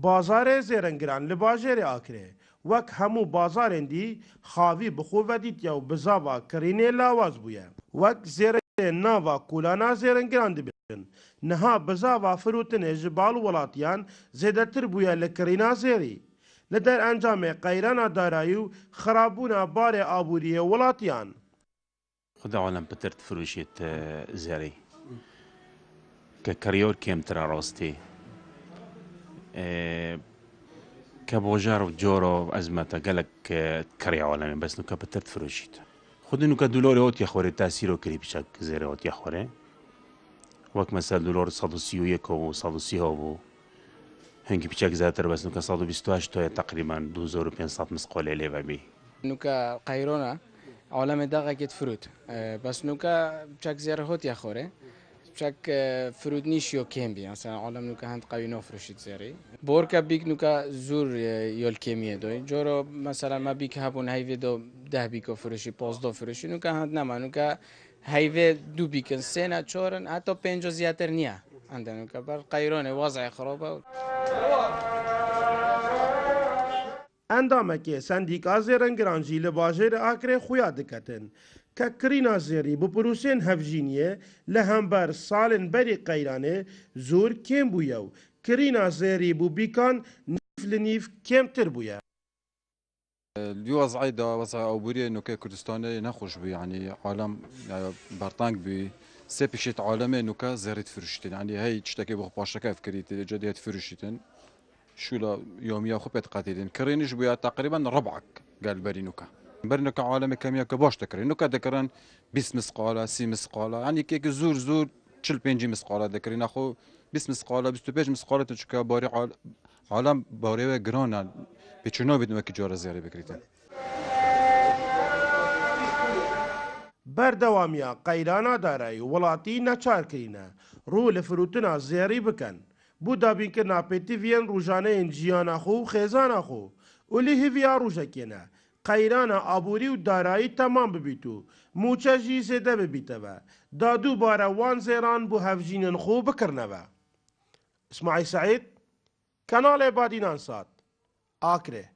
بازار زیرنگران لباجر آکره وک همو بازارن دی خاوی بخوودیت یا بزاوا کرینه لاواز بویه وک زیر ناوا کولانا زیرنگران دبن نها بزاوا فروتن جبال ولاتیان زیدتر بویه لکرینا زیری لدر انجام قیرانا دارایو خرابونا بار آبوریه ولاتیان خدا عالم بترت فروشيت زاري ككريور كيم ترى راستي كبوجار جورو أزمة قالك كري عالمي بس نو كبترت فروشيت خد انو كدولار اوت يخوري تاثيرو كري بشك زيري اوت يخوري وك مثلا دولار 131 و 130 بو هنگی بشك زاتر بس نو ك 128 تو تقريبا 2500 مسقول ليفا بي نو كقيرونا عالم داغا كت فروت بس نو بشك زيري هوت يخوري بشك فرود نيشيو كيمبي مثلا عالم نوكا هند قوي نوفرشيت زيري بوركا بيك نوكا زور يول كيميا دوي جورو مثلا ما بيك هابون هايفي دو 10 بيكو فروشي 15 فروشي نوكا هند نما نوكا هايفي 2 بيكن سنة چورن حتى 5 زياتر نيا عندنا نوكا بر قيرونه وضع خرابه اندامکی سندیکا زیرنگرانجی لباجر آکره خویا دکتن که کرینا زیری بو پروسین هفجینیه لهمبر سالن بری قیرانه زور کم بویو کرینا زیری بو بیکان نیف لنیف کم تر بویا الوضع دا وضع أوبوري إنه كردستان نخوش بي يعني عالم برطانك بي سيبشت عالمي إنه كزارت فرشتين يعني هاي تشتكي بخ باشكا فكريت جديات فرشتين شو لا يوميا خبت قاتلين كرينش بيا تقريبا ربعك قال برينوكا برينوكا عالمي كميا كباش تكرين نوكا ذكرن 20 مسقالة 6 مسقالة يعني كيك زور زور تشل بينجي مسقالة ذكرين أخو 20 مسقالة 25 مسقالة تشكا باري عالم باري جرانا بيشنو بدنا كجارة زيارة بكريتين بردوامیا قیرانا دارای ولاتی نچار کرینه رو لفروتنا زیری بکن بو دابین که ناپیتی وین روزانه انجیانا خو خیزانا خو اولی هیویا روزه کنه قیرانا آبوری و دارایی تمام ببیتو موچه جی زده ببیته و دادو باره وان زیران بو هفجینن خو بکرنه و اسماعی سعید کانال بادینان ساد آکره